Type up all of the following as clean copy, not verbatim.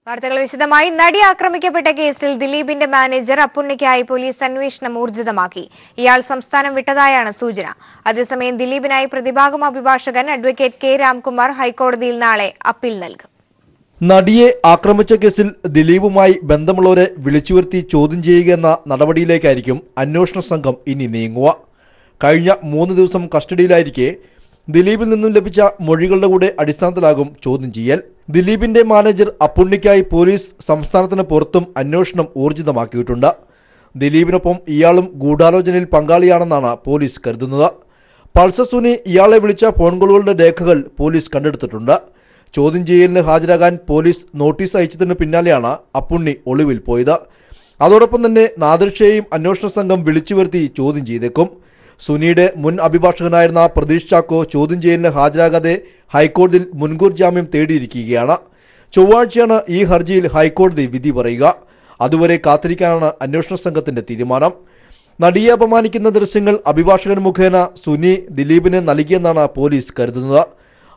വാർത്തകൾ വിശദമായി. നടി ആക്രമിക്കപ്പെട്ട കേസിൽ ദിലീപിന്റെ മാനേജർ അപ്പുണ്ണിക്കായി പോലീസ് അന്വേഷണം ഊർജിതമാക്കി. ഇയാൾ സംസ്ഥാനം വിട്ടതായാണ് സൂചന. അതേസമയം ദിലീപിനായി പ്രതിഭാഗം അഭിഭാഷകൻ അഡ്വക്കേറ്റ് കെ രാംകുമാർ ഹൈക്കോടതിയിൽ നാളെ അപ്പീൽ നൽകും. നടിയെ ആക്രമിച്ച കേസിൽ ദിലീപുമായി ബന്ധമുള്ളവരെ വിളിച്ചുവരുത്തി ചോദ്യം ചെയ്യുകയെന്ന നടപടിയിലേക്കായിരിക്കും അന്വേഷണ സംഘം ഇനി നീങ്ങുക. കഴിഞ്ഞ 3 ദിവസം കസ്റ്റഡിയിലായിരിക്കെ ദിലീപിൽ നിന്നും ലഭിച്ച മൊഴികളുടെ കൂടെ അടിസ്ഥാനത്തിലാകും ചോദ്യം ചെയ്യൽ. ദിലീപിന്റെ മാനേജർ അപ്പുണ്ണിക്കായി പോലീസ് സംസ്ഥാനത്തിന് പുറത്തും അന്വേഷണം ഊർജിതമാക്കിയിട്ടുണ്ട്. ദിലീപിനൊപ്പം ഇയാളും ഗൂഢാലോചനയിൽ പങ്കാളിയാണെന്നാണ് പോലീസ് കരുതുന്നത്. പൾസർ സുനി ഇയാളെ വിളിച്ച ഫോൺ കോളുകളുടെ രേഖകൾ പോലീസ് കണ്ടെടുത്തിട്ടുണ്ട്. ചോദ്യം ചെയ്യലിന് ഹാജരാകാൻ പോലീസ് നോട്ടീസ് അയച്ചതിന് പിന്നാലെയാണ് അപ്പുണ്ണി ഒളിവിൽ പോയത്. അതോടൊപ്പം തന്നെ നാദിർഷയെയും അന്വേഷണ സംഘം വിളിച്ചു വരുത്തി ചോദ്യം ചെയ്തേക്കും. സുനിയുടെ മുൻ അഭിഭാഷകനായിരുന്ന പ്രതീഷ് ചാക്കോ ചോദ്യം ചെയ്യലിന് ഹാജരാകാതെ ഹൈക്കോടതിയിൽ മുൻകൂർ ജാമ്യം തേടിയിരിക്കുകയാണ്. ചൊവ്വാഴ്ചയാണ് ഈ ഹർജിയിൽ ഹൈക്കോടതി വിധി പറയുക. അതുവരെ കാത്തിരിക്കാനാണ് അന്വേഷണ സംഘത്തിന്റെ തീരുമാനം. നടിയെ അപമാനിക്കുന്ന ദൃശ്യങ്ങൾ അഭിഭാഷകൻ മുഖേന സുനി ദിലീപിന് നൽകിയെന്നാണ് പോലീസ് കരുതുന്നത്.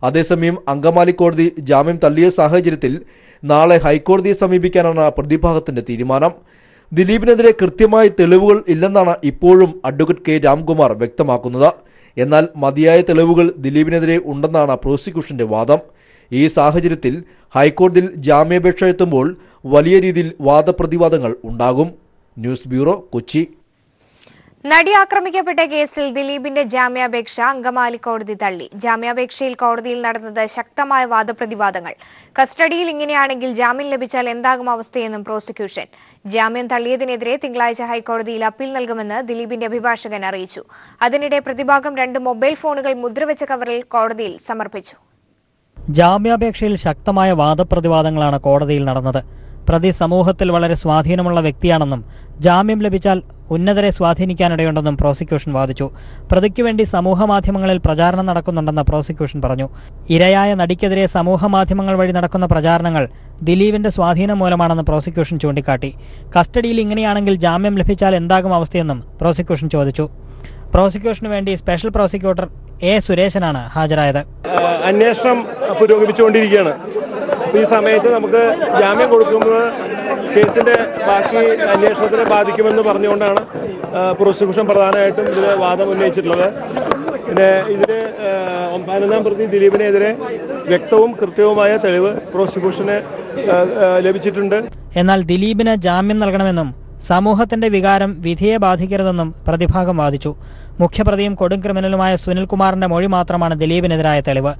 അതേസമയം അങ്കമാലി കോടതി ജാമ്യം തള്ളിയ സാഹചര്യത്തിൽ നാളെ ഹൈക്കോടതിയെ സമീപിക്കാനാണ് പ്രതിഭാഗത്തിന്റെ തീരുമാനം. ദിലീപിനെതിരെ കൃത്യമായ തെളിവുകൾ ഇല്ലെന്നാണ് ഇപ്പോഴും അഡ്വക്കേറ്റ് കെ രാംകുമാർ വ്യക്തമാക്കുന്നത്. എന്നാൽ മതിയായ തെളിവുകൾ ദിലീപിനെതിരെ ഉണ്ടെന്നാണ് പ്രോസിക്യൂഷന്റെ വാദം. ഈ സാഹചര്യത്തിൽ ഹൈക്കോടതിയിൽ ജാമ്യാപേക്ഷ എത്തുമ്പോൾ വലിയ രീതിയിൽ വാദപ്രതിവാദങ്ങൾ ഉണ്ടാകും. News bureau, Kochi. നടി ആക്രമിക്കപ്പെട്ട കേസിൽ ദിലീപിന്റെ ജാമ്യാപേക്ഷ അങ്കമാലി കോടതി തള്ളി. ജാമ്യാപേക്ഷയിൽ കോടതിയിൽ നടന്നത് ശക്തമായ വാദപ്രതിവാദങ്ങൾ. കസ്റ്റഡിയിൽ ഇങ്ങനെയാണെങ്കിൽ ജാമ്യം ലഭിച്ചാൽ എന്താകും അവസ്ഥയെന്നും പ്രോസിക്യൂഷൻ. ജാമ്യം തള്ളിയതിനെതിരെ തിങ്കളാഴ്ച ഹൈക്കോടതിയിൽ അപ്പീൽ നൽകുമെന്ന് ദിലീപിന്റെ അഭിഭാഷകൻ അറിയിച്ചു. അതിനിടെ പ്രതിഭാഗം 2 മൊബൈൽ ഫോണുകൾ മുദ്രവെച്ച കവറിൽ കോടതിയിൽ സമർപ്പിച്ചു. ജാമ്യാപേക്ഷയിൽ ശക്തമായ വാദപ്രതിവാദങ്ങളാണ് കോടതിയിൽ നടന്നത്. പ്രതി സമൂഹത്തിൽ വളരെ സ്വാധീനമുള്ള വ്യക്തിയാണെന്നും ജാമ്യം ലഭിച്ചാൽ ഉന്നതരെ സ്വാധീനിക്കാനിടയുണ്ടെന്നും പ്രോസിക്യൂഷൻ വാദിച്ചു. പ്രതിക്ക് വേണ്ടി സമൂഹമാധ്യമങ്ങളിൽ പ്രചാരണം നടക്കുന്നുണ്ടെന്ന് പ്രോസിക്യൂഷൻ പറഞ്ഞു. ഇരയായ നടിക്കെതിരെ സമൂഹമാധ്യമങ്ങൾ വഴി നടക്കുന്ന പ്രചാരണങ്ങൾ ദിലീപിന്റെ സ്വാധീനം മൂലമാണെന്ന് പ്രോസിക്യൂഷൻ ചൂണ്ടിക്കാട്ടി. കസ്റ്റഡിയിൽ ഇങ്ങനെയാണെങ്കിൽ ജാമ്യം ലഭിച്ചാൽ എന്താകും അവസ്ഥയെന്നും പ്രോസിക്യൂഷൻ ചോദിച്ചു. പ്രോസിക്യൂഷന് വേണ്ടി സ്പെഷ്യൽ പ്രോസിക്യൂട്ടർ എ സുരേശനാണ് ഹാജരായത്. അന്വേഷണം പുരോഗമിച്ചുകൊണ്ടിരിക്കുകയാണ്. ഈ സമയത്ത് നമുക്ക് ജാമ്യം കൊടുക്കുന്നത് കേസിന്റെ ബാക്കി അന്വേഷണത്തിനെ ബാധിക്കുമെന്ന് പറഞ്ഞുകൊണ്ടാണ് പ്രോസിക്യൂഷൻ പ്രധാനമായിട്ടും ഇതിൽ വാദം ഉന്നയിച്ചിട്ടുള്ളത്. പിന്നെ ഇതിൽ 15-ാം പ്രതി ദിലീപിനെതിരെ വ്യക്തവും കൃത്യവുമായ തെളിവ് പ്രോസിക്യൂഷന് ലഭിച്ചിട്ടുണ്ട്. എന്നാൽ ദിലീപിന് ജാമ്യം നൽകണമെന്നും സമൂഹത്തിന്റെ വികാരം വിധിയെ ബാധിക്കരുതെന്നും പ്രതിഭാഗം വാദിച്ചു. മുഖ്യപ്രതിയും കൊടും ക്രിമിനലുമായ സുനിൽകുമാറിന്റെ മൊഴി മാത്രമാണ് ദിലീപിനെതിരായ തെളിവ്.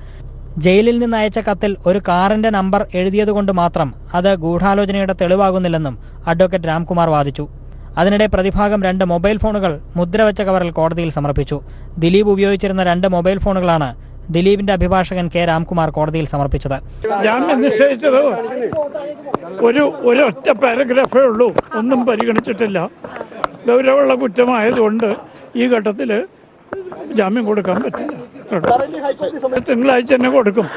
ജയിലിൽ നിന്ന് അയച്ച കത്തിൽ ഒരു കാറിന്റെ നമ്പർ എഴുതിയതുകൊണ്ട് മാത്രം അത് ഗൂഢാലോചനയുടെ തെളിവാകുന്നില്ലെന്നും അഡ്വക്കേറ്റ് രാംകുമാർ വാദിച്ചു. അതിനിടെ പ്രതിഭാഗം 2 മൊബൈൽ ഫോണുകൾ മുദ്രവെച്ച കവറിൽ കോടതിയിൽ സമർപ്പിച്ചു. ദിലീപ് ഉപയോഗിച്ചിരുന്ന 2 മൊബൈൽ ഫോണുകളാണ് ദിലീപിന്റെ അഭിഭാഷകൻ കെ രാംകുമാർ കോടതിയിൽ സമർപ്പിച്ചത്. ജാമ്യം നിശ്ചയിച്ചത് ഒരൊറ്റ പാരഗ്രാഫേ ഉള്ളൂ, ഒന്നും പരിഗണിച്ചിട്ടില്ല. ഗൗരവമുള്ള കുറ്റമായതുകൊണ്ട് ഈ ഘട്ടത്തിൽ ജാമ്യം കൊടുക്കാൻ പറ്റില്ല. തിങ്കളാഴ്ച തന്നെ കൊടുക്കും.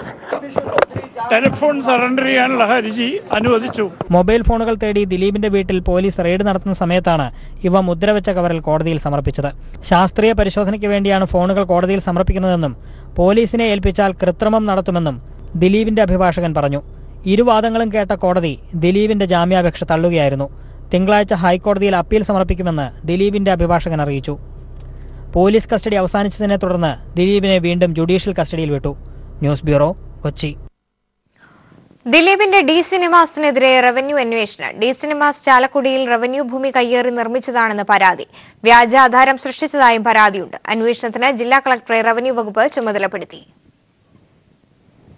ടെലിഫോൺ സറണ്ടർ ചെയ്യാനുള്ള ഹർജി അനുവദിച്ചു. മൊബൈൽ ഫോണുകൾ തേടി ദിലീപിന്റെ വീട്ടിൽ പോലീസ് റെയ്ഡ് നടത്തുന്ന സമയത്താണ് ഇവ മുദ്രവെച്ച കവറിൽ കോടതിയിൽ സമർപ്പിച്ചത്. ശാസ്ത്രീയ പരിശോധനയ്ക്ക് വേണ്ടിയാണ് ഫോണുകൾ കോടതിയിൽ സമർപ്പിക്കുന്നതെന്നും പോലീസിനെ ഏൽപ്പിച്ചാൽ കൃത്രിമം നടത്തുമെന്നും ദിലീപിന്റെ അഭിഭാഷകൻ പറഞ്ഞു. ഇരുവാദങ്ങളും കേട്ട കോടതി ദിലീപിന്റെ ജാമ്യാപേക്ഷ തള്ളുകയായിരുന്നു. തിങ്കളാഴ്ച ഹൈക്കോടതിയിൽ അപ്പീൽ സമർപ്പിക്കുമെന്ന് ദിലീപിന്റെ അഭിഭാഷകൻ അറിയിച്ചു. പോലീസ് കസ്റ്റഡി അവസാനിച്ചതിനെ തുടർന്ന് ദിലീപിനെ വീണ്ടും ജുഡീഷ്യൽ കസ്റ്റഡിയിൽ വിട്ടു. News bureau, Kochi. ദിലീപിന്റെ ഡി സിനിമാസിനെതിരെ റവന്യൂ അന്വേഷണം. ഡി സിനിമാസ് ചാലക്കുടിയിൽ റവന്യൂ ഭൂമി കയ്യേറി നിർമ്മിച്ചതാണെന്ന് പരാതി. വ്യാജ ആധാരം സൃഷ്ടിച്ചതായും പരാതിയുണ്ട്. അന്വേഷണത്തിന് ജില്ലാ കളക്ടറെ റവന്യൂ വകുപ്പ് ചുമതലപ്പെടുത്തി.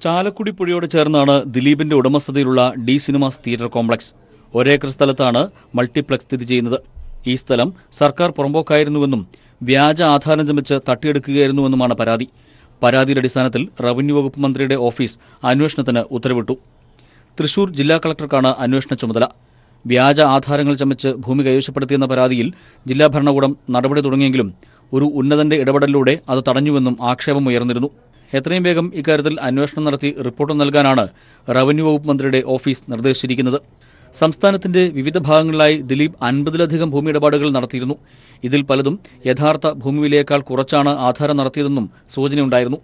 ചാലക്കുടി പുഴയോട് ചേർന്നാണ് ദിലീപിന്റെ ഉടമസ്ഥതയിലുള്ള ഡി സിനിമാസ് തിയേറ്റർ കോംപ്ലക്സ്. ഒരേക്കർ സ്ഥലത്താണ് മൾട്ടിപ്ലക്സ് സ്ഥിതി ചെയ്യുന്നത്. ഈ സ്ഥലം സർക്കാർ പുറമ്പോക്കായിരുന്നുവെന്നും വ്യാജ ആധാരം ചമച്ച് തട്ടിയെടുക്കുകയായിരുന്നുവെന്നുമാണ് പരാതി. പരാതിയുടെ അടിസ്ഥാനത്തിൽ റവന്യൂ വകുപ്പ് മന്ത്രിയുടെ ഓഫീസ് അന്വേഷണത്തിന് ഉത്തരവിട്ടു. തൃശൂർ ജില്ലാ കളക്ടർക്കാണ് അന്വേഷണ ചുമതല. വ്യാജ ആധാരങ്ങൾ ചമച്ച് ഭൂമി കൈവശപ്പെടുത്തിയെന്ന പരാതിയിൽ ജില്ലാ ഭരണകൂടം നടപടി തുടങ്ങിയെങ്കിലും ഒരു ഉന്നതന്റെ ഇടപെടലിലൂടെ അത് തടഞ്ഞുവെന്നും ആക്ഷേപമുയർന്നിരുന്നു. എത്രയും വേഗം ഇക്കാര്യത്തിൽ അന്വേഷണം നടത്തി റിപ്പോർട്ട് നൽകാനാണ് റവന്യൂ വകുപ്പ് മന്ത്രിയുടെ ഓഫീസ് നിർദ്ദേശിച്ചിരിക്കുന്നത്. സംസ്ഥാനത്തിന്റെ വിവിധ ഭാഗങ്ങളിലായി ദിലീപ് 50-ലധികം ഭൂമി ഇടപാടുകൾ നടത്തിയിരുന്നു. ഇതിൽ പലതും യഥാർത്ഥ ഭൂമി വിലയേക്കാൾ കുറച്ചാണ് ആധാരം നടത്തിയതെന്നും സൂചനയുണ്ടായിരുന്നു.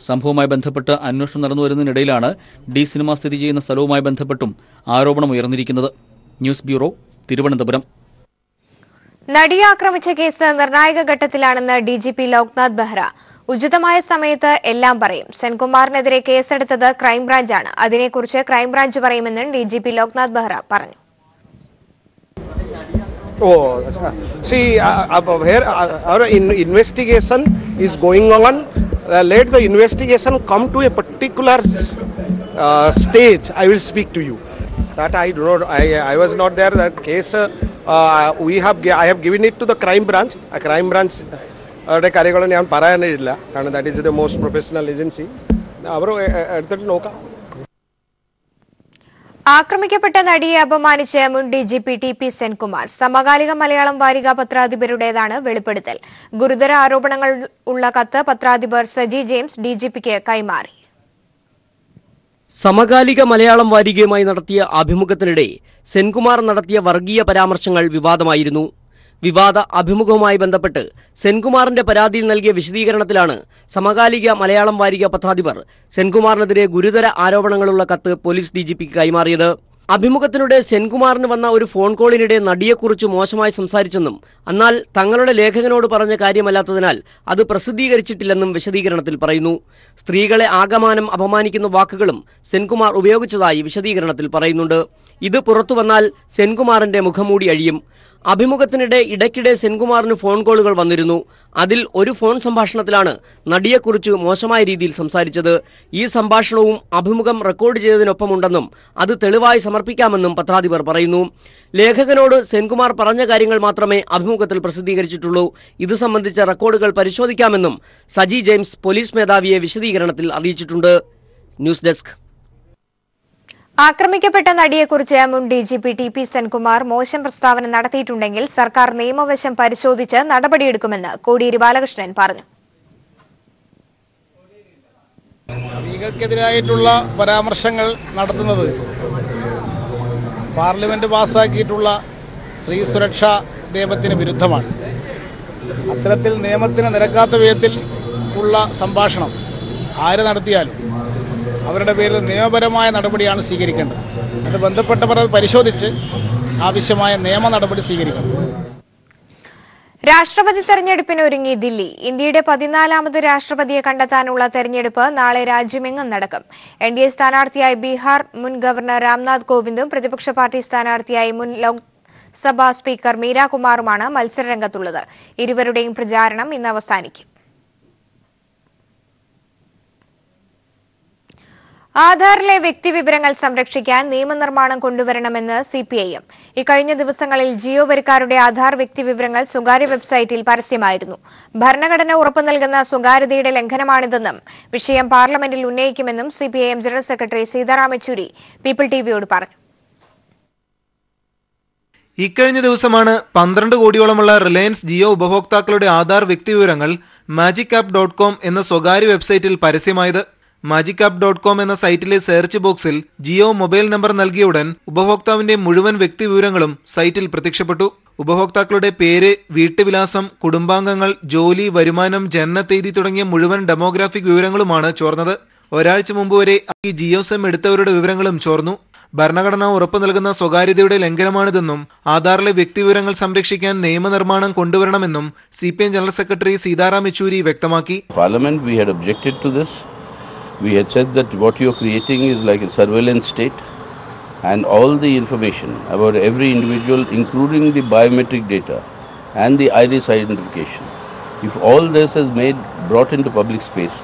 സംഭവവുമായി ബന്ധപ്പെട്ട് അന്വേഷണം നടന്നുവരുന്നതിനിടയിലാണ് ഡി സിനിമ സ്ഥിതി ചെയ്യുന്ന സ്ഥലവുമായി ബന്ധപ്പെട്ടും ആരോപണം ഉയർന്നിരിക്കുന്നത്. News bureau, Thiruvananthapuram. നടിയെ ആക്രമിച്ച കേസ് നിർണായക ഘട്ടത്തിലാണെന്ന് ഡിജിപി ലോക്നാഥ് ബെഹ്റ. ഉചിതമായ സമയത്ത് എല്ലാം പറയും. സെൻകുമാറിനെതിരെ കേസെടുത്തത് ക്രൈംബ്രാഞ്ചാണ്. അതിനെക്കുറിച്ച് ക്രൈംബ്രാഞ്ച് പറയുമെന്നും ഡിജിപി ലോക്നാഥ് ബെഹ്റ പറഞ്ഞു. Here our investigation is going on. Let the investigation come to a particular stage. I will speak to you. That I do not. I was not there. That case I have given it to the crime branch. A crime branch. കാര്യങ്ങളും ഞാൻ പറയാനില്ല. കാരണം that is the most professional agency. അവർ എടുത്തിട്ട് നോക്കാം. ആക്രമിക്കപ്പെട്ട നടിയെ അപമാനിച്ച് മുൻ DGP T P Senkumar. സമകാലിക മലയാളം വാരിക പത്രാധിപരുടേതാണ് വെളിപ്പെടുത്തൽ. ഗുരുതര ആരോപണങ്ങൾ ഉള്ള കത്ത് പത്രാധിപർ സജി ജെയിംസ് ഡിജിപിക്ക് കൈമാറി. സമകാലിക മലയാളം വാരികയുമായി നടത്തിയ അഭിമുഖത്തിനിടെ സെൻകുമാർ നടത്തിയ വർഗീയ പരാമർശങ്ങൾ വിവാദമായിരുന്നു. വിവാദ അഭിമുഖവുമായി ബന്ധപ്പെട്ട് സെൻകുമാറിന്റെ പരാതിയിൽ നൽകിയ വിശദീകരണത്തിലാണ് സമകാലിക മലയാളം വാരിക പത്രാധിപർ സെൻകുമാറിനെതിരെ ഗുരുതര ആരോപണങ്ങളുള്ള കത്ത് പോലീസ് ഡിജിപിക്ക് കൈമാറിയത്. അഭിമുഖത്തിനിടെ സെൻകുമാറിന് വന്ന ഒരു ഫോൺ കോളിനിടെ നടിയെക്കുറിച്ച് മോശമായി സംസാരിച്ചെന്നും എന്നാൽ തങ്ങളുടെ ലേഖകനോട് പറഞ്ഞ കാര്യമല്ലാത്തതിനാൽ അത് പ്രസിദ്ധീകരിച്ചിട്ടില്ലെന്നും വിശദീകരണത്തിൽ പറയുന്നു. സ്ത്രീകളെ ആകമാനം അപമാനിക്കുന്ന വാക്കുകളും സെൻകുമാർ ഉപയോഗിച്ചതായി വിശദീകരണത്തിൽ പറയുന്നുണ്ട്. ഇത് പുറത്തുവന്നാൽ സെൻകുമാറിന്റെ മുഖംമൂടി അഴിയും. അഭിമുഖത്തിനിടെ ഇടയ്ക്കിടെ സെൻകുമാറിന് ഫോൺ കോളുകൾ വന്നിരുന്നു. അതിൽ ഒരു ഫോൺ സംഭാഷണത്തിലാണ് നടിയെക്കുറിച്ച് മോശമായ രീതിയിൽ സംസാരിച്ചത്. ഈ സംഭാഷണവും അഭിമുഖം റെക്കോർഡ് ചെയ്തതിനൊപ്പമുണ്ടെന്നും അത് തെളിവായി സമർപ്പിക്കാമെന്നും പത്രാധിപർ പറയുന്നു. ലേഖകനോട് സെൻകുമാർ പറഞ്ഞ കാര്യങ്ങൾ മാത്രമേ അഭിമുഖത്തിൽ പ്രസിദ്ധീകരിച്ചിട്ടുള്ളൂ. ഇത് സംബന്ധിച്ച റെക്കോർഡുകൾ പരിശോധിക്കാമെന്നും സജി ജെയിംസ് പോലീസ് മേധാവിയെ വിശദീകരണത്തിൽ അറിയിച്ചിട്ടുണ്ട്. News desk. ആക്രമിക്കപ്പെട്ട നടിയെക്കുറിച്ച് മുൻ ഡിജിപി ടി പി സെൻകുമാർ മോശം പ്രസ്താവന നടത്തിയിട്ടുണ്ടെങ്കിൽ സർക്കാർ നിയമവശം പരിശോധിച്ച് നടപടിയെടുക്കുമെന്ന് കോടിയേരി ബാലകൃഷ്ണൻ പറഞ്ഞു. സ്ത്രീകൾക്കെതിരായിട്ടുള്ള പരാമർശങ്ങൾ നടത്തുന്നത് പാർലമെന്റ് പാസാക്കിയിട്ടുള്ള സ്ത്രീ സുരക്ഷാ നിയമത്തിന് വിരുദ്ധമാണ്. അത്തരത്തിൽ നിയമത്തിന് നിരക്കാത്ത വിധത്തിൽ ഉള്ള സംഭാഷണം ആര് നടത്തിയാലും അവരുടെ പേരിൽ നിയമപരമായ നടപടിയാണ് സ്വീകരിക്കേണ്ടത്. അത് ബന്ധപ്പെട്ടവർ പരിശോധിച്ച് ആവശ്യമായ നിയമ നടപടി സ്വീകരിക്കണം. രാഷ്ട്രപതി തെരഞ്ഞെടുപ്പിനൊരുങ്ങി ദില്ലി. ഇന്ത്യയുടെ 14ാമത് രാഷ്ട്രപതിയെ കണ്ടെത്താനുള്ള തെരഞ്ഞെടുപ്പ് നാളെ രാജ്യമെങ്ങും നടക്കും. എൻഡിഎ സ്ഥാനാർത്ഥിയായി ബീഹാർ മുൻ ഗവർണർ രാംനാഥ് കോവിന്ദും പ്രതിപക്ഷ പാർട്ടി സ്ഥാനാർത്ഥിയായി മുൻ ലോക്സഭാ സ്പീക്കർ മീരാ കുമാറുമാണ് മത്സരരംഗത്തുള്ളത്. ഇരുവരുടെയും പ്രചാരണം ഇന്ന് അവസാനിക്കും. ആധാറിലെ വ്യക്തിവിവരങ്ങൾ സംരക്ഷിക്കാൻ നിയമനിർമ്മാണം കൊണ്ടുവരണമെന്ന് സിപിഐഎം. ഇക്കഴിഞ്ഞ ദിവസങ്ങളിൽ ജിയോ വരിക്കാരുടെ ആധാർ വ്യക്തിവിവരങ്ങൾ സ്വകാര്യ വെബ്സൈറ്റിൽ പരസ്യമായിരുന്നു. ഭരണഘടന ഉറപ്പു നൽകുന്ന സ്വകാര്യതയുടെ ലംഘനമാണിതെന്നും വിഷയം പാർലമെന്റിൽ ഉന്നയിക്കുമെന്നും CPIM general secretary Sitaram Yechury people ടിവിയോട് പറഞ്ഞു. ഇക്കഴിഞ്ഞ ദിവസമാണ് 12 കോടിയോളമുള്ള റിലയൻസ് ജിയോ ഉപഭോക്താക്കളുടെ ആധാർ വ്യക്തിവിവരങ്ങൾ magicapp.com എന്ന സ്വകാര്യ വെബ്സൈറ്റിൽ പരസ്യമായത്. magicapp.com എന്ന സൈറ്റിലെ സെർച്ച് ബോക്സിൽ ജിയോ മൊബൈൽ നമ്പർ നൽകിയ ഉടൻ ഉപഭോക്താവിന്റെ മുഴുവൻ വ്യക്തിവിവരങ്ങളും സൈറ്റിൽ പ്രത്യക്ഷപ്പെട്ടു. ഉപഭോക്താക്കളുടെ പേര്, വീട്ടുവിലാസം, കുടുംബാംഗങ്ങൾ, ജോലി, വരുമാനം, ജനനത്തീയതി തുടങ്ങിയ മുഴുവൻ ഡെമോഗ്രാഫിക് വിവരങ്ങളുമാണ് ചോർന്നത്. ഒരാഴ്ച മുമ്പ് വരെ ഈ ജിയോ സിം എടുത്തവരുടെ വിവരങ്ങളും ചോർന്നു. ഭരണഘടന ഉറപ്പു നൽകുന്ന സ്വകാര്യതയുടെ ലംഘനമാണിതെന്നും ആധാറിലെ വ്യക്തിവിവരങ്ങൾ സംരക്ഷിക്കാൻ നിയമനിർമ്മാണം കൊണ്ടുവരണമെന്നും CPM general secretary Sitaram Yechury വ്യക്തമാക്കി. We had said that what you are creating is like a surveillance state, and all the information about every individual, including the biometric data and the iris identification, if all this is brought into public space,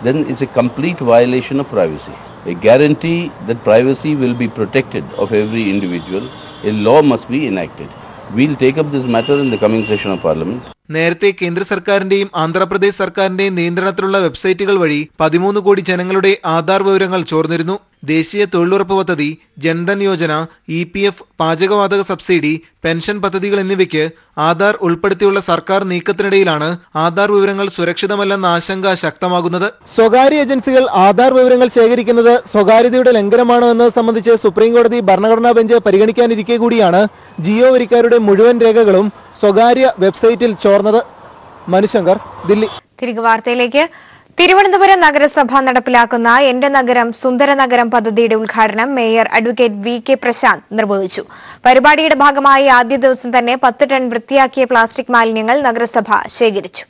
then it's a complete violation of privacy. A guarantee that privacy will be protected of every individual, a law must be enacted. We'll take up this matter in the coming session of Parliament. നേരത്തെ കേന്ദ്ര സർക്കാരിന്റെയും ആന്ധ്രാപ്രദേശ് സർക്കാരിന്റെയും നിയന്ത്രണത്തിലുള്ള വെബ്സൈറ്റുകൾ വഴി 13 കോടി ജനങ്ങളുടെ ആധാർ വിവരങ്ങൾ ചോർന്നിരുന്നു. ദേശീയ തൊഴിലുറപ്പ് പദ്ധതി, ജൻധൻ യോജന, EPF, പാചകവാതക സബ്സിഡി, പെൻഷൻ പദ്ധതികൾ എന്നിവയ്ക്ക് ആധാർ ഉൾപ്പെടുത്തിയുള്ള സർക്കാർ നീക്കത്തിനിടയിലാണ് ആധാർ വിവരങ്ങൾ സുരക്ഷിതമല്ലെന്ന ആശങ്ക ശക്തമാകുന്നത്. സ്വകാര്യ ഏജൻസികൾ ആധാർ വിവരങ്ങൾ ശേഖരിക്കുന്നത് സ്വകാര്യതയുടെ ലംഘനമാണോ എന്നത് സംബന്ധിച്ച് സുപ്രീംകോടതി ഭരണഘടനാ ബെഞ്ച് പരിഗണിക്കാനിരിക്കെ കൂടിയാണ് ജിയോ വരിക്കാരുടെ മുഴുവൻ രേഖകളും സ്വകാര്യ വെബ്സൈറ്റിൽ ചോർന്നത്. മനുശങ്കർ, ദില്ലി. തിരികെ വാർത്തയിലേക്ക്. തിരുവനന്തപുരം നഗരസഭ നടപ്പിലാക്കുന്ന എന്റെ നഗരം സുന്ദര നഗരം പദ്ധതിയുടെ ഉദ്ഘാടനം മേയർ അഡ്വക്കേറ്റ് വി.കെ. പ്രശാന്ത് നിർവഹിച്ചു. പരിപാടിയുടെ ഭാഗമായി ആദ്യ ദിവസം തന്നെ 10 ടൺ വൃത്തിയാക്കിയ പ്ലാസ്റ്റിക് മാലിന്യങ്ങൾ നഗരസഭ ശേഖരിച്ചു.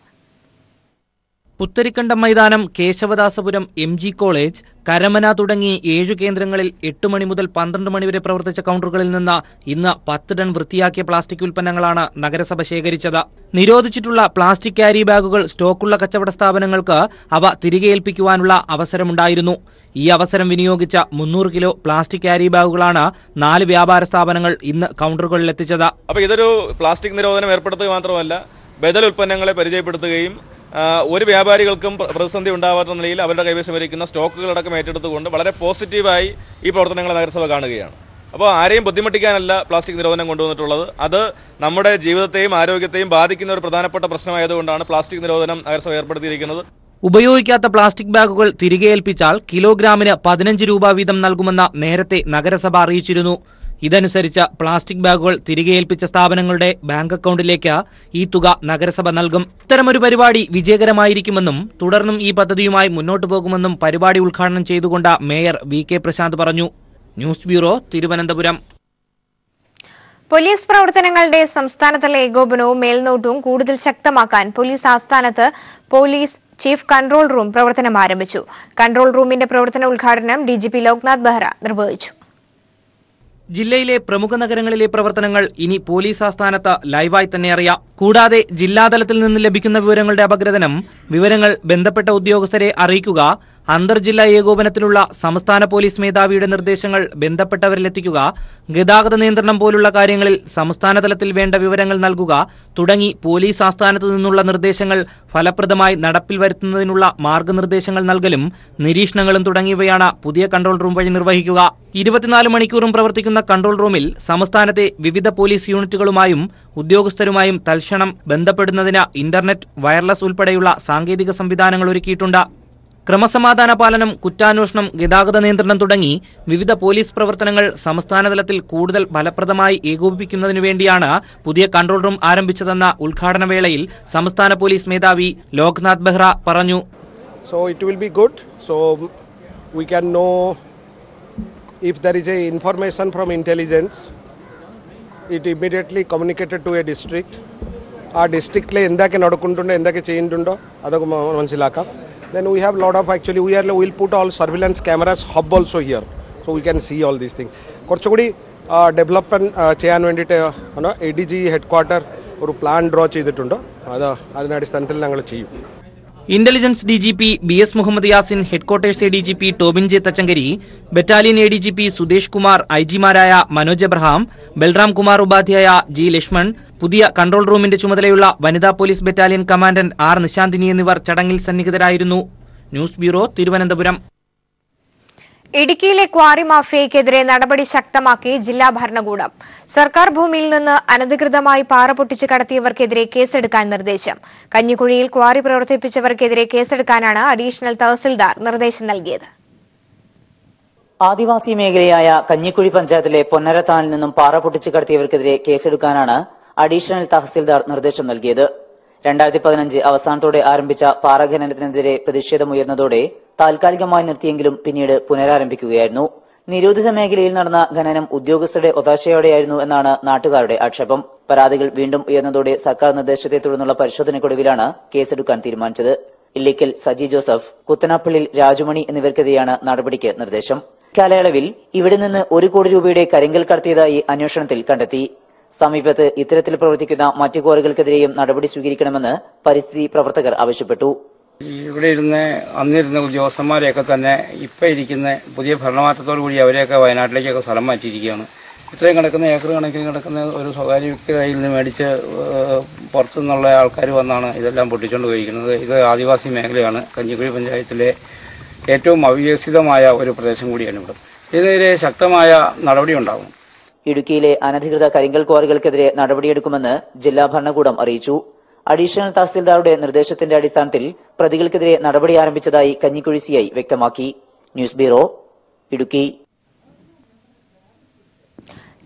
പുത്തരിക്കണ്ടം മൈതാനം, കേശവദാസപുരം, MG കോളേജ്, കരമന തുടങ്ങി 7 കേന്ദ്രങ്ങളിൽ 8 മണി മുതൽ 12 മണി വരെ പ്രവർത്തിച്ച കൗണ്ടറുകളിൽ നിന്ന് ഇന്ന് 10 ടൺ വൃത്തിയാക്കിയ പ്ലാസ്റ്റിക് ഉൽപ്പന്നങ്ങളാണ് നഗരസഭ ശേഖരിച്ചത്. നിരോധിച്ചിട്ടുള്ള പ്ലാസ്റ്റിക് ക്യാരി ബാഗുകൾ സ്റ്റോക്കുള്ള കച്ചവട സ്ഥാപനങ്ങൾക്ക് അവ തിരികെ ഏൽപ്പിക്കുവാനുള്ള അവസരമുണ്ടായിരുന്നു. ഈ അവസരം വിനിയോഗിച്ച 300 കിലോ പ്ലാസ്റ്റിക് ക്യാരി ബാഗുകളാണ് 4 വ്യാപാര സ്ഥാപനങ്ങൾ ഇന്ന് കൗണ്ടറുകളിൽ എത്തിച്ചത്. അപ്പോൾ ഇതൊരു പ്ലാസ്റ്റിക് നിരോധനം ഏർപ്പെടുത്തുക മാത്രമല്ല, ബദൽ ഉൽപ്പന്നങ്ങളെ പരിചയപ്പെടുത്തുകയും ഒരു വ്യാപാരികൾക്കും പ്രതിസന്ധി ഉണ്ടാവാത്ത നിലയിൽ അവരുടെ കൈവശം ഇരിക്കുന്ന സ്റ്റോക്കുകളടക്കം ഏറ്റെടുത്തുകൊണ്ട് വളരെ പോസിറ്റീവായി ഈ പ്രവർത്തനങ്ങൾ നഗരസഭ കാണുകയാണ്. അപ്പോൾ ആരെയും ബുദ്ധിമുട്ടിക്കാനല്ല പ്ലാസ്റ്റിക് നിരോധനം കൊണ്ടുവന്നിട്ടുള്ളത്. അത് നമ്മുടെ ജീവിതത്തെയും ആരോഗ്യത്തെയും ബാധിക്കുന്ന ഒരു പ്രധാനപ്പെട്ട പ്രശ്നമായതുകൊണ്ടാണ് പ്ലാസ്റ്റിക് നിരോധനം നഗരസഭ ഏർപ്പെടുത്തിയിരിക്കുന്നത്. ഉപയോഗിക്കാത്ത പ്ലാസ്റ്റിക് ബാഗുകൾ തിരികെ ഏൽപ്പിച്ചാൽ കിലോഗ്രാമിന് 15 രൂപ വീതം നൽകുമെന്ന് നേരത്തെ നഗരസഭ അറിയിച്ചിരുന്നു. ഇതനുസരിച്ച് പ്ലാസ്റ്റിക് ബാഗുകൾ തിരികെ ഏൽപ്പിച്ച സ്ഥാപനങ്ങളുടെ ബാങ്ക് അക്കൗണ്ടിലേക്ക് ഈ തുക നഗരസഭ നൽകും. ഇത്തരമൊരു പരിപാടി വിജയകരമായിരിക്കുമെന്നും തുടർന്നും ഈ പദ്ധതിയുമായി മുന്നോട്ടു പോകുമെന്നും പരിപാടി ഉദ്ഘാടനം ചെയ്തുകൊണ്ട് മേയർ വി.കെ. പ്രശാന്ത് പറഞ്ഞു. News bureau, Thiruvananthapuram. പോലീസ് പ്രവർത്തനങ്ങളുടെ സംസ്ഥാനതല ഏകോപനവും മേൽനോട്ടവും കൂടുതൽ ശക്തമാക്കാൻ പോലീസ് ആസ്ഥാനത്ത് പോലീസ് ചീഫ് കൺട്രോൾ റൂം പ്രവർത്തനം ആരംഭിച്ചു. കൺട്രോൾ റൂമിന്റെ പ്രവർത്തന ഉദ്ഘാടനം DGP ലോക്നാഥ് ബെഹ്റ നിർവഹിച്ചു. ജില്ലയിലെ പ്രമുഖ നഗരങ്ങളിലെ പ്രവർത്തനങ്ങൾ ഇനി പോലീസ് ആസ്ഥാനത്ത് ലൈവായി തന്നെ അറിയാം. കൂടാതെ ജില്ലാതലത്തിൽ നിന്ന് ലഭിക്കുന്ന വിവരങ്ങളുടെ അപഗ്രഥനം, വിവരങ്ങൾ ബന്ധപ്പെട്ട ഉദ്യോഗസ്ഥരെ അറിയിക്കുക, അന്തർജില്ലാ ഏകോപനത്തിലുള്ള സംസ്ഥാന പോലീസ് മേധാവിയുടെ നിർദ്ദേശങ്ങൾ ബന്ധപ്പെട്ടവരിലെത്തിക്കുക, ഗതാഗത നിയന്ത്രണം പോലുള്ള കാര്യങ്ങളിൽ സംസ്ഥാന തലത്തിൽ വേണ്ട വിവരങ്ങൾ നൽകുക തുടങ്ങി പോലീസ് ആസ്ഥാനത്ത് നിന്നുള്ള നിർദ്ദേശങ്ങൾ ഫലപ്രദമായി നടപ്പിൽ വരുത്തുന്നതിനുള്ള മാർഗനിർദ്ദേശങ്ങൾ നൽകലും നിരീക്ഷണങ്ങളും തുടങ്ങിയവയാണ് പുതിയ കൺട്രോൾ റൂം വഴി നിർവഹിക്കുക. 24 മണിക്കൂറും പ്രവർത്തിക്കുന്ന കൺട്രോൾ റൂമിൽ സംസ്ഥാനത്തെ വിവിധ പോലീസ് യൂണിറ്റുകളുമായും ഉദ്യോഗസ്ഥരുമായും തൽക്ഷണം ബന്ധപ്പെടുന്നതിന് ഇന്റർനെറ്റ്, വയർലെസ് ഉൾപ്പെടെയുള്ള സാങ്കേതിക സംവിധാനങ്ങൾ ഒരുക്കിയിട്ടുണ്ട്. ക്രമസമാധാന പാലനം, കുറ്റാന്വേഷണം, ഗതാഗത നിയന്ത്രണം തുടങ്ങി വിവിധ പോലീസ് പ്രവർത്തനങ്ങൾ സംസ്ഥാനതലത്തിൽ കൂടുതൽ ഫലപ്രദമായി ഏകോപിപ്പിക്കുന്നതിനു വേണ്ടിയാണ് പുതിയ കൺട്രോൾ റൂം ആരംഭിച്ചതെന്ന ഉദ്ഘാടന വേളയിൽ സംസ്ഥാന പോലീസ് മേധാവി ലോക്നാഥ് ബെഹ്റ പറഞ്ഞു. So it will be good. So we can know if there is a information from intelligence, it immediately communicated to a district. ആ ഡിസ്ട്രിക്റ്റിലെ എന്തൊക്കെ നടക്കുന്നുണ്ടോ, എന്തൊക്കെ ചെയ്യുന്നുണ്ടോ അതൊക്കെ മനസ്സിലാക്കാം. Then we have lot of actually we'll put all surveillance cameras hub also here, so we can see all these things. കുറച്ചുകൂടി development ചെയ്യാൻ വേണ്ടിയിട്ട് ADG ഹെഡ്ക്വാർട്ടർ ഒരു പ്ലാൻ ഡ്രോ ചെയ്തിട്ടുണ്ട്. അതിന്റെ അടിസ്ഥാനത്തിൽ ഞങ്ങൾ ചെയ്യും. Intelligence DGP BS Muhammad Yasin, headquarters ADGP Tobin J Thachankary, battalion ADGP Sudesh Kumar, IG-മാരായ മനോജ് എബ്രഹാം, ബൽറാം കുമാർ ഉപാധ്യായ, G ലക്ഷ്മൺ, പുതിയ കൺട്രോൾ റൂമിന്റെ ചുമതലയുള്ള വനിതാ police battalion commandant R Nishanthini എന്നിവർ ചടങ്ങിൽ സന്നിഹിതരായിരുന്നു. News bureau, Thiruvananthapuram. ഇടുക്കിയിലെ ക്വാറി മാഫിയയ്ക്കെതിരെ നടപടി ശക്തമാക്കി ജില്ലാ ഭരണകൂടം. സർക്കാർ ഭൂമിയിൽ നിന്ന് അനധികൃതമായി പാറ പൊട്ടിച്ച് കടത്തിയവർക്കെതിരെ കേസെടുക്കാൻ നിർദ്ദേശം. കഞ്ഞിക്കുഴിയിൽ ക്വാറി പ്രവർത്തിപ്പിച്ചവർക്കെതിരെ കേസെടുക്കാനാണ് അഡീഷണൽ തഹസിൽദാർ നിർദ്ദേശം നൽകിയത്. ആദിവാസി മേഖലയായ കഞ്ഞിക്കുഴി പഞ്ചായത്തിലെ പൊന്നരത്താനിൽ നിന്നും പാറ പൊട്ടിച്ച് കടത്തിയവർക്കെതിരെ കേസെടുക്കാനാണ് അഡീഷണൽ തഹസിൽദാർ നിർദ്ദേശം നൽകിയത്. 2015 അവസാനത്തോടെ ആരംഭിച്ച പാറഖനനത്തിനെതിരെ പ്രതിഷേധമുയർന്നതോടെ താൽക്കാലികമായി നിർത്തിയെങ്കിലും പിന്നീട് പുനരാരംഭിക്കുകയായിരുന്നു. നിരോധിത മേഖലയിൽ നടന്ന ഖനനം ഉദ്യോഗസ്ഥരുടെ ഒത്താശയോടെയായിരുന്നു എന്നാണ് നാട്ടുകാരുടെ ആക്ഷേപം. പരാതികൾ വീണ്ടും ഉയർന്നതോടെ സർക്കാർ നിർദ്ദേശത്തെ തുടർന്നുള്ള പരിശോധനയ്ക്കൊടുവിലാണ് കേസെടുക്കാൻ തീരുമാനിച്ചത്. ഇല്ലിക്കൽ സജി ജോസഫ്, കുത്തനാപ്പള്ളിൽ രാജുമണി എന്നിവർക്കെതിരെയാണ് നടപടിക്ക് നിർദ്ദേശം. കാലയളവിൽ ഇവിടെ നിന്ന് 1 കോടി രൂപയുടെ കരിങ്കൽ കടത്തിയതായി അന്വേഷണത്തിൽ കണ്ടെത്തി. സമീപത്ത് ഇത്തരത്തിൽ പ്രവർത്തിക്കുന്ന മറ്റു ക്വാറികൾക്കെതിരെയും നടപടി സ്വീകരിക്കണമെന്ന് പരിസ്ഥിതി പ്രവർത്തകർ ആവശ്യപ്പെട്ടു. ഇവിടെ അന്നിരുന്ന ഉദ്യോഗസ്ഥന്മാരെയൊക്കെ തന്നെ ഇപ്പം ഇരിക്കുന്ന പുതിയ ഭരണമാറ്റത്തോടു കൂടി അവരെയൊക്കെ വയനാട്ടിലേക്കൊക്കെ സ്ഥലം മാറ്റിയിരിക്കുകയാണ്. ഇത്രയും കിടക്കുന്ന ഏക്കർ കണക്കിന് കിടക്കുന്ന ഒരു സ്വകാര്യ വ്യക്തി കയ്യിൽ നിന്ന് മേടിച്ച് പുറത്തു നിന്നുള്ള ആൾക്കാർ വന്നാണ് ഇതെല്ലാം പൊട്ടിച്ചുകൊണ്ട് പോയിരിക്കുന്നത്. ഇത് ആദിവാസി മേഖലയാണ്. കഞ്ഞിക്കുഴി പഞ്ചായത്തിലെ ഏറ്റവും അവികസിതമായ ഒരു പ്രദേശം കൂടിയാണ് ഇവിടെ. ഇതിനെതിരെ ശക്തമായ നടപടി ഉണ്ടാകും. ഇടുക്കിയിലെ അനധികൃത കരിങ്കൽ ക്വാറികൾക്കെതിരെ നടപടിയെടുക്കുമെന്ന് ജില്ലാ ഭരണകൂടം അറിയിച്ചു. അഡീഷണൽ തഹസിൽദാറുടെ നിർദ്ദേശത്തിന്റെ അടിസ്ഥാനത്തിൽ പ്രതികൾക്കെതിരെ നടപടി ആരംഭിച്ചതായി കഞ്ഞിക്കുഴി CI വ്യക്തമാക്കി. News bureau, Idukki.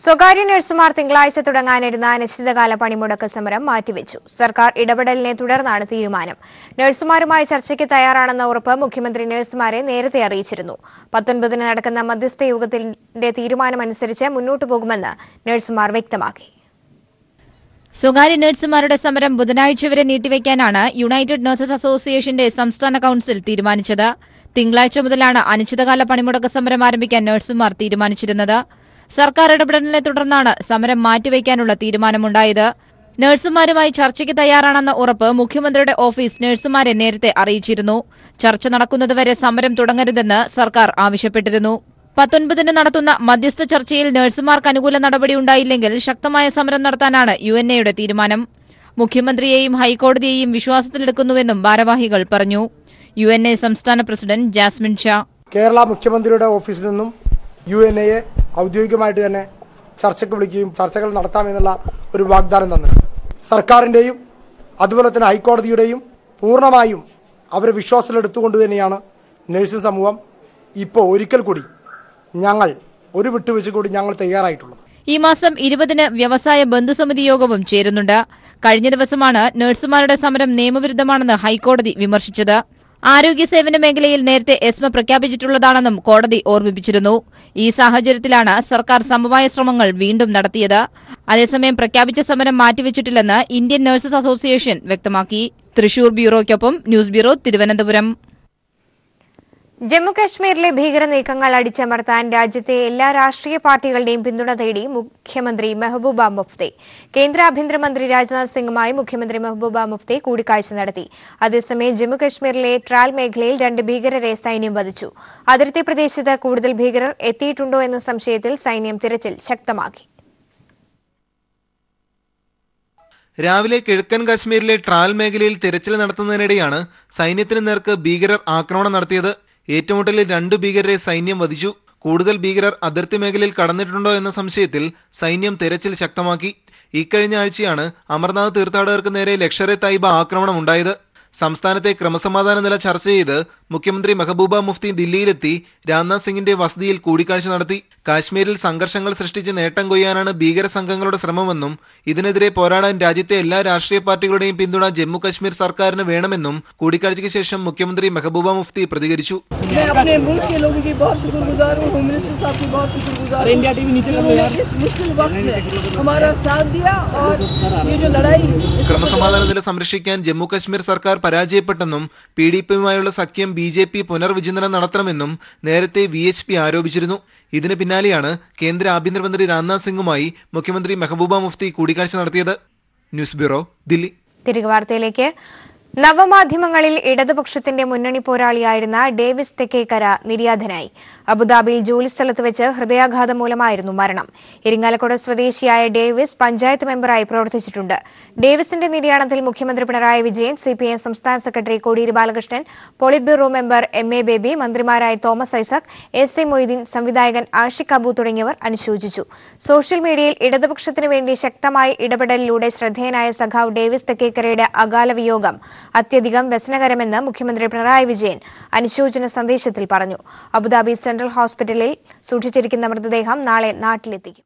സ്വകാര്യ നഴ്സുമാർ തിങ്കളാഴ്ച തുടങ്ങാനിരുന്ന അനിശ്ചിതകാല പണിമുടക്ക് സമരം മാറ്റിവെച്ചു. സർക്കാർ ഇടപെടലിനെ തുടർന്നാണ് തീരുമാനം. നഴ്സുമാരുമായി ചർച്ചയ്ക്ക് തയ്യാറാണെന്ന ഉറപ്പ് മുഖ്യമന്ത്രി നഴ്സുമാരെ നേരത്തെ അറിയിച്ചിരുന്നു. 19-ന് നടക്കുന്ന മധ്യസ്ഥ യോഗത്തിന്റെ തീരുമാനമനുസരിച്ച് മുന്നോട്ടു പോകുമെന്ന് നഴ്സുമാർ വ്യക്തമാക്കി. സ്വകാര്യ നഴ്സുമാരുടെ സമരം ബുധനാഴ്ച വരെ നീട്ടിവെക്കാനാണ് യുണൈറ്റഡ് നഴ്സസ് അസോസിയേഷന്റെ സംസ്ഥാന കൌൺസിൽ തീരുമാനിച്ചത്. തിങ്കളാഴ്ച മുതലാണ് അനിശ്ചിതകാല പണിമുടക്ക് സമരം ആരംഭിക്കാൻ നഴ്സുമാർ തീരുമാനിച്ചിരുന്നത്. സർക്കാർ ഇടപെടലിനെ തുടർന്നാണ് സമരം മാറ്റിവെക്കാനുള്ള തീരുമാനമുണ്ടായത്. നഴ്സുമാരുമായി ചർച്ചയ്ക്ക് തയ്യാറാണെന്ന ഉറപ്പ് മുഖ്യമന്ത്രിയുടെ ഓഫീസ് നഴ്സുമാരെ നേരത്തെ അറിയിച്ചിരുന്നു. ചർച്ച നടക്കുന്നതുവരെ സമരം തുടങ്ങരുതെന്ന് സർക്കാർ ആവശ്യപ്പെട്ടിരുന്നു. 19-ന് നടത്തുന്ന മധ്യസ്ഥ ചർച്ചയിൽ നഴ്സുമാർക്ക് അനുകൂല നടപടിയുണ്ടായില്ലെങ്കിൽ ശക്തമായ സമരം നടത്താനാണ് UNA-യുടെ തീരുമാനം. മുഖ്യമന്ത്രിയെയും ഹൈക്കോടതിയെയും വിശ്വാസത്തിലെടുക്കുന്നുവെന്നും ഭാരവാഹികൾ പറഞ്ഞു. UNA സംസ്ഥാന പ്രസിഡന്റ് ജാസ്മിൻ ഷാ കേരള മുഖ്യമന്ത്രിയുടെ ഓഫീസിൽ നിന്നും UNA-യെ ഔദ്യോഗികമായിട്ട് തന്നെ ചർച്ചയ്ക്ക് വിളിക്കുകയും ചർച്ചകൾ നടത്താമെന്നുള്ള ഒരു വാഗ്ദാനം തന്നു. സർക്കാരിന്റെയും അതുപോലെ തന്നെ ഹൈക്കോടതിയുടെയും പൂർണ്ണമായും അവരെ വിശ്വാസത്തിലെടുത്തുകൊണ്ട് തന്നെയാണ് നഴ്സിംഗ് സമൂഹം ഇപ്പോൾ ഒരിക്കൽ കൂടി ഞങ്ങൾ ഒരു വിട്ടുവീഴ്ച കൂടി ഞങ്ങൾ തയ്യാറായിട്ടുള്ളത്. ഈ മാസം 20-ന് വ്യവസായ ബന്ധുസമിതി യോഗവും ചേരുന്നുണ്ട്. കഴിഞ്ഞ ദിവസമാണ് നഴ്സുമാരുടെ സമരം നിയമവിരുദ്ധമാണെന്ന് ഹൈക്കോടതി വിമർശിച്ചത്. ആരോഗ്യ സേവന മേഖലയിൽ നേരത്തെ എസ്മ പ്രഖ്യാപിച്ചിട്ടുള്ളതാണെന്നും കോടതി ഓർമ്മിപ്പിച്ചിരുന്നു. ഈ സാഹചര്യത്തിലാണ് സർക്കാർ സമവായ ശ്രമങ്ങൾ വീണ്ടും നടത്തിയത്. അതേസമയം പ്രഖ്യാപിച്ച സമരം മാറ്റിവെച്ചിട്ടില്ലെന്ന് ഇന്ത്യൻ നഴ്സസ് അസോസിയേഷൻ വ്യക്തമാക്കി. തൃശൂർ ബ്യൂറോയ്ക്കൊപ്പം ന്യൂസ് ബ്യൂറോ, തിരുവനന്തപുരം. ജമ്മുകശ്മീരിലെ ഭീകര നീക്കങ്ങൾ അടിച്ചമർത്താൻ രാജ്യത്തെ എല്ലാ രാഷ്ട്രീയ പാർട്ടികളുടെയും പിന്തുണ തേടി മുഖ്യമന്ത്രി മെഹബൂബ മുഫ്തി. കേന്ദ്ര ആഭ്യന്തരമന്ത്രി രാജ്നാഥ് സിംഗുമായി മുഖ്യമന്ത്രി മെഹബൂബ മുഫ്തി കൂടിക്കാഴ്ച നടത്തി. അതേസമയം ജമ്മുകശ്മീരിലെ ട്രാൽ മേഖലയിൽ 2 ഭീകരരെ സൈന്യം വധിച്ചു. അതിർത്തി പ്രദേശത്ത് കൂടുതൽ ഭീകരർ എത്തിയിട്ടുണ്ടോ എന്ന സംശയത്തിൽ സൈന്യം തിരച്ചിൽ ശക്തമാക്കി. രാവിലെ കിഴക്കൻ കാശ്മീരിലെ ട്രാൽ മേഖലയിൽ തിരച്ചിൽ നടത്തുന്നതിനിടെയാണ് സൈന്യത്തിന് നേർക്ക് ഭീകരർ ആക്രമണം നടത്തിയത്. ഏറ്റുമുട്ടലിൽ 2 ഭീകരരെ സൈന്യം വധിച്ചു. കൂടുതൽ ഭീകരർ അതിർത്തി മേഖലയിൽ കടന്നിട്ടുണ്ടോ എന്ന സംശയത്തിൽ സൈന്യം തിരച്ചിൽ ശക്തമാക്കി. ഇക്കഴിഞ്ഞ ആഴ്ചയാണ് അമർനാഥ് തീർത്ഥാടകർക്ക് നേരെ ലഷ്കർ-എ തയ്യിബ ആക്രമണം ഉണ്ടായത്. സംസ്ഥാനത്തെ ക്രമസമാധാന നില ചർച്ച ചെയ്ത് മുഖ്യമന്ത്രി മെഹബൂബ മുഫ്തി ദില്ലിയിലെത്തി രാജ്നാഥ് സിംഗിന്റെ വസതിയിൽ കൂടിക്കാഴ്ച നടത്തി. കാശ്മീരിൽ സംഘർഷങ്ങൾ സൃഷ്ടിച്ച് നേട്ടം കൊയ്യാനാണ് ഭീകര സംഘങ്ങളുടെ ശ്രമമെന്നും ഇതിനെതിരെ പോരാടാൻ രാജ്യത്തെ എല്ലാ രാഷ്ട്രീയ പാർട്ടികളുടെയും പിന്തുണ ജമ്മു കശ്മീർ സർക്കാരിന് വേണമെന്നും കൂടിക്കാഴ്ചയ്ക്ക് ശേഷം മുഖ്യമന്ത്രി മെഹബൂബ മുഫ്തി പ്രതികരിച്ചു. ക്രമസമാധാന നില സംരക്ഷിക്കാൻ ജമ്മു കശ്മീർ സർക്കാർ പരാജയപ്പെട്ടെന്നും PDP-യുമായുള്ള സഖ്യം BJP പുനർവിചിന്തനം നടത്തണമെന്നും നേരത്തെ VHP ആരോപിച്ചിരുന്നു. ഇതിന് പിന്നാലെയാണ് കേന്ദ്ര ആഭ്യന്തരമന്ത്രി രാജ്നാഥ് സിംഗുമായി മുഖ്യമന്ത്രി മെഹബൂബ മുഫ്തി കൂടിക്കാഴ്ച നടത്തിയത്. News bureau, Delhi. തിരികെ വാർത്തയിലേക്ക്. നവമാധ്യമങ്ങളിൽ ഇടതുപക്ഷത്തിന്റെ മുന്നണി പോരാളിയായിരുന്ന ഡേവിസ് തെക്കേക്കര നിര്യാതനായി. അബുദാബിയിൽ ജോലിസ്ഥലത്ത് വെച്ച് ഹൃദയാഘാതം മൂലമായിരുന്നു മരണം. ഇരിങ്ങാലക്കുട സ്വദേശിയായ ഡേവിസ് പഞ്ചായത്ത് മെമ്പറായി പ്രവർത്തിച്ചിട്ടുണ്ട്. ഡേവിസിന്റെ നിര്യാണത്തിൽ മുഖ്യമന്ത്രി പിണറായി വിജയൻ, CPIM സംസ്ഥാന secretary Kodiyeri Balakrishnan, polit bureau member MA baby, മന്ത്രിമാരായ തോമസ് ഐസക്, SC മൊയ്തീൻ, സംവിധായകൻ ആഷിഖ് അബു തുടങ്ങിയവർ അനുശോചിച്ചു. സോഷ്യൽ മീഡിയയിൽ ഇടതുപക്ഷത്തിനു വേണ്ടി ശക്തമായ ഇടപെടലിലൂടെ ശ്രദ്ധേയനായ സഖാവ് ഡേവിസ് തെക്കേക്കരയുടെ അകാല വിയോഗം അത്യധികം വ്യസനകരമെന്ന് മുഖ്യമന്ത്രി പിണറായി വിജയൻ അനുശോചന സന്ദേശത്തിൽ പറഞ്ഞു. അബുദാബി സെൻട്രൽ ഹോസ്പിറ്റലിൽ സൂക്ഷിച്ചിരിക്കുന്ന മൃതദേഹം നാളെ നാട്ടിലെത്തിക്കും.